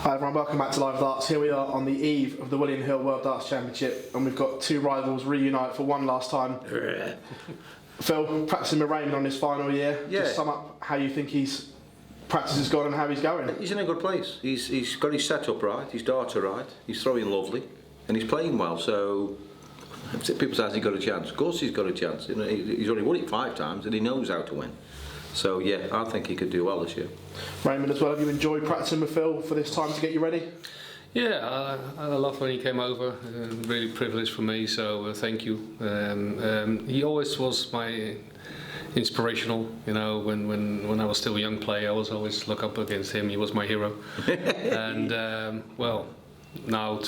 Hi everyone, welcome back to Live Darts. Here we are on the eve of the William Hill World Darts Championship, and we've got two rivals reunite for one last time. Phil, practicing with Raymond on his final year. Yeah. Just sum up how you think his practice has gone and how he's going. He's in a good place. He's got his setup right, his darter right, he's throwing lovely, and he's playing well. So people say, has he got a chance? Of course he's got a chance. You know, he's already won it 5 times and he knows how to win. So yeah, I think he could do well this year. Raymond as well, have you enjoyed practicing with Phil for this time to get you ready? Yeah, I love when he came over. Really privileged for me, so thank you. He always was my inspirational. You know, when I was still a young player, I was always look up against him. He was my hero. And well, now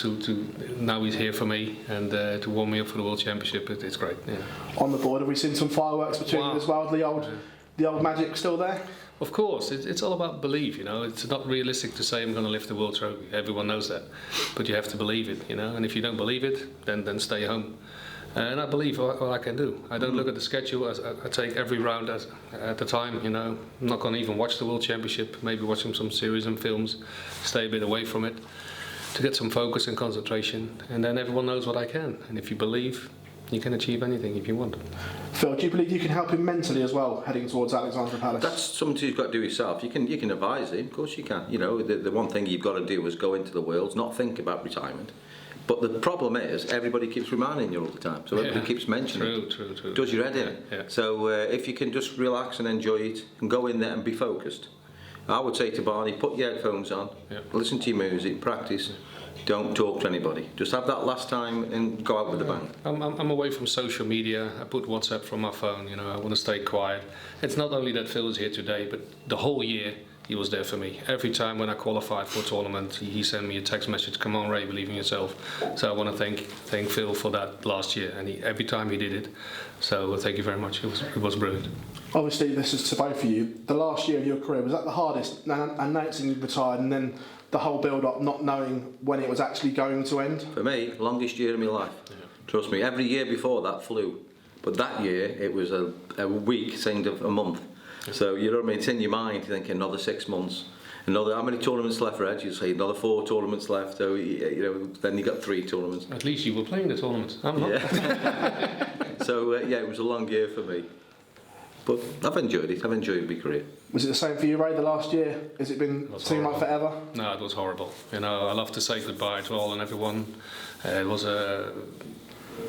now he's here for me, and to warm me up for the World Championship, it's great. Yeah. On the board, have we seen some fireworks between you as well? The old magic still there? Of course, it's all about belief, you know. It's not realistic to say I'm going to lift the world trophy. Everyone knows that, but you have to believe it, you know. And if you don't believe it, then stay home. And I believe what I can do. I don't look at the schedule. I take every round at the time, you know. I'm not going to even watch the World Championship. Maybe watching some series and films, stay a bit away from it, to get some focus and concentration. And then everyone knows what I can. And if you believe, you can achieve anything if you want. Phil, do you believe you can help him mentally as well, heading towards Alexandra Palace? That's something you've got to do yourself. You can advise him, of course you can. You know, the one thing you've got to do is go into the Worlds, not think about retirement. But the problem is, everybody keeps reminding you all the time. So everybody keeps mentioning it. True. Does your head in. Yeah. So if you can just relax and enjoy it, and go in there and be focused. I would say to Barney, put your headphones on, listen to your music, practice. Don't talk to anybody. Just have that last time and go out with the bang. I'm away from social media. I put WhatsApp from my phone. You know, I want to stay quiet. It's not only that Phil is here today, but the whole year he was there for me. Every time when I qualified for a tournament, he sent me a text message. Come on, Ray, believe in yourself. So I want to thank Phil for that last year, and every time he did it. So thank you very much. It was brilliant. Obviously, this is to both of you. The last year of your career, was that the hardest? Announcing you retired, and then the whole build-up, not knowing when it was actually going to end? For me, longest year of my life. Yeah. Trust me, every year before that flew. But that year, it was a week, seemed of a month. Yeah. So, you know what I mean, it's in your mind, you're thinking another 6 months. How many tournaments left for Ed? You say another 4 tournaments left, so you know, then you got 3 tournaments. At least you were playing the tournament. I'm not. Yeah. So, it was a long year for me. But I've enjoyed it. I've enjoyed my career. Was it the same for you, Ray, the last year? Has it been seem like forever? No, it was horrible. You know, I love to say goodbye to all and everyone. It was a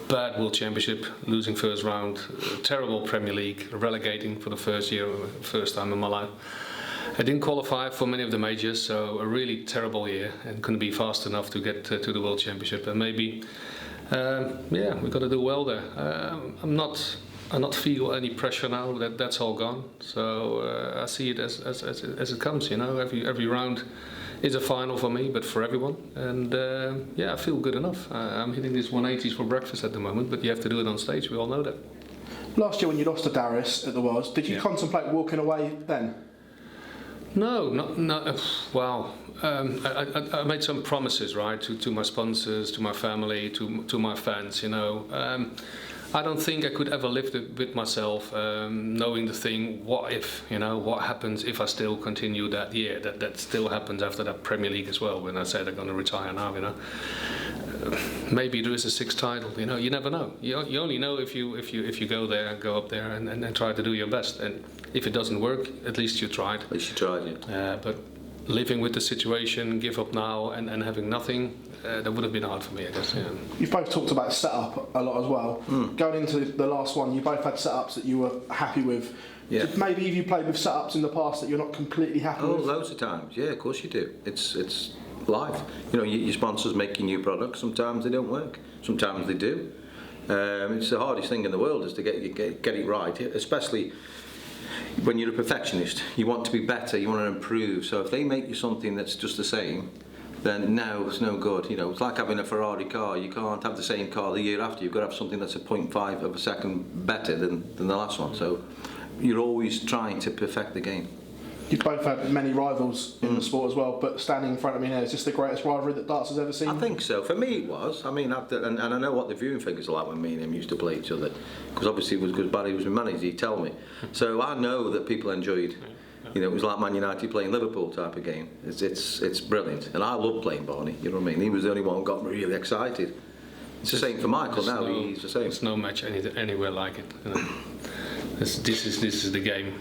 bad World Championship, losing first round, terrible Premier League, relegating for the first time in my life. I didn't qualify for many of the majors, so a really terrible year, and couldn't be fast enough to get to the World Championship. And maybe, we've got to do well there. I not feel any pressure now. That's all gone. So I see it as it comes. You know, every round is a final for me, but for everyone. And I feel good enough. I'm hitting these 180s for breakfast at the moment, but you have to do it on stage. We all know that. Last year when you lost to Darius at the Worlds, did you contemplate walking away then? No, not. Wow. I made some promises, right, to my sponsors, to my family, to my fans. You know. I don't think I could ever live with myself, knowing the thing, what if, you know, what happens if I still continue that year? That still happens after that Premier League as well, when I said I'm going to retire now, you know. Maybe there is a 6th title, you know, you never know. You only know if you go there and go up there and try to do your best. And if it doesn't work, at least you tried. At least you tried, yeah. But living with the situation, give up now and having nothing, that would have been hard for me, I guess. Yeah. You've both talked about setup a lot as well. Going into the last one, you both had setups that you were happy with. Yeah. Maybe have you played with setups in the past that you're not completely happy with? Oh, loads of times. Yeah, of course you do. It's life. You know, your sponsors making new products. Sometimes they don't work. Sometimes they do. It's the hardest thing in the world is to get it right, especially when you're a perfectionist. You want to be better. You want to improve. So if they make you something that's just the same, then no, it's no good. You know, it's like having a Ferrari car. You can't have the same car the year after. You've got to have something that's a 0.5 of a second better than the last one. So you're always trying to perfect the game. You've both had many rivals in the sport as well, but standing in front of me now, is this the greatest rivalry that darts has ever seen? I think so. For me it was. I mean, and I know what the viewing figures are like when me and him used to play each other, because obviously it was because Barney was my manager, he'd tell me. So I know that people enjoyed You know, it was like Man United playing Liverpool type of game. It's brilliant, and I love playing Barney. You know what I mean? He was the only one who got me really excited. It's the same for Michael now. He's the same. There's no match anywhere like it. You know. This is the game.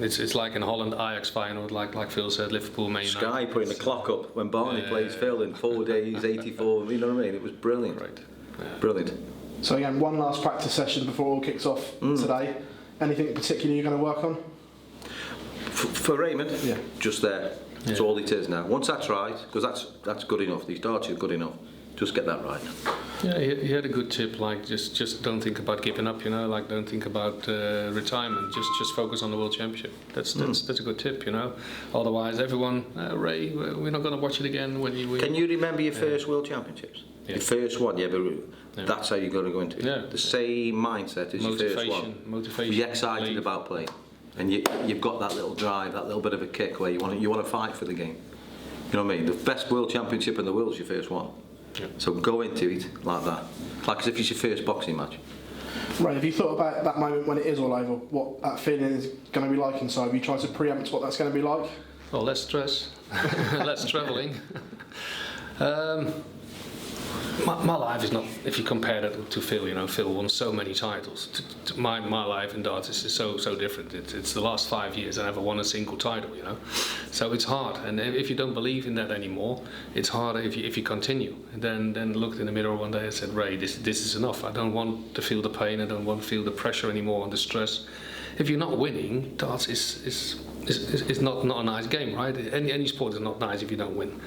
It's like in Holland, Ajax Feyenoord, like Phil said, Liverpool, Man United. Sky putting the clock up when Barney plays Phil in 4 days, 84. You know what I mean? It was brilliant. Right. Yeah. Brilliant. So again, one last practice session before it all kicks off today. Anything in particular you're going to work on? For Raymond, Yeah. just there. That's all it is now. Once that's right, because that's good enough. These darts are good enough. Just get that right. Yeah, he had a good tip. Like just don't think about giving up. You know, like don't think about retirement. Just focus on the World Championship. That's a good tip. You know, otherwise everyone Ray, we're not going to watch it again when you. Can you remember your first World Championships? Yeah. Your first one you ever? That's how you're going to go into it. Yeah. The same mindset as your first one. Motivation. Be excited about playing, and you've got that little drive, that little bit of a kick where you want to fight for the game. You know what I mean? The best World Championship in the world is your first one. Yeah. So go into it like that, like as if it's your first boxing match. Right, have you thought about that moment when it is all over, what that feeling is going to be like inside? Have you tried to preempt what that's going to be like? Well, less stress, less travelling. My life is not, if you compare that to Phil, you know, Phil won so many titles. My life in darts is so different. It's the last 5 years I never won a single title, you know. So it's hard, and if you don't believe in that anymore, it's harder if you continue. And then looked in the mirror one day and said, Ray, this is enough. I don't want to feel the pain. I don't want to feel the pressure anymore and the stress. If you're not winning, darts is not a nice game, right? Any sport is not nice if you don't win.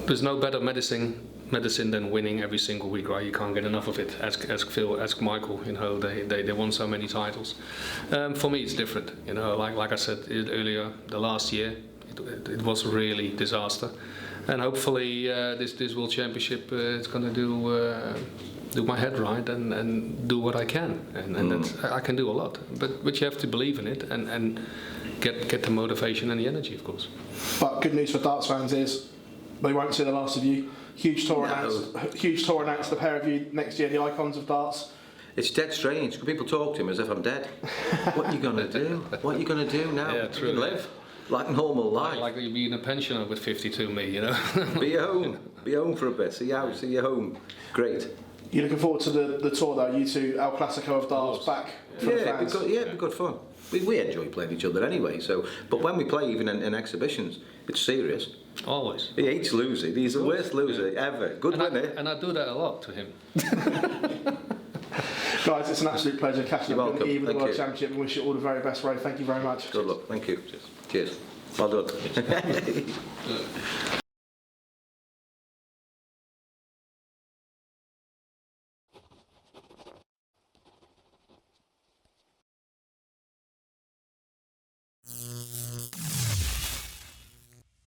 There's no better medicine than winning every single week, right? You can't get enough of it. Ask Phil, ask Michael. You know, they won so many titles. For me, it's different. You know, like I said earlier, the last year it was really disaster, and hopefully this World Championship is going to do my head right and do what I can, and that's, I can do a lot. But you have to believe in it and get the motivation and the energy, of course. But good news for darts fans is they won't see the last of you. Huge tour announced, the pair of you next year, the icons of darts. It's dead strange. People talk to him as if I'm dead. What are you going to do? What are you going to do now? Yeah, true. Live like normal life. Like you'd be in a pensioner with 52 me, you know. Be home for a bit. See you home. Great. You're looking forward to the tour though, you two, El Clasico of darts back for the fans? It'd be good fun. We enjoy playing each other anyway, but when we play even in exhibitions, it's serious. Always. He hates losing. He's the worst loser ever. Good winner. And I do that a lot to him. Guys, it's an absolute pleasure catching up on the eve of the World you. Championship, and wish you all the very best, Ray. Thank you very much. Good luck. Thank you. Cheers. Well done.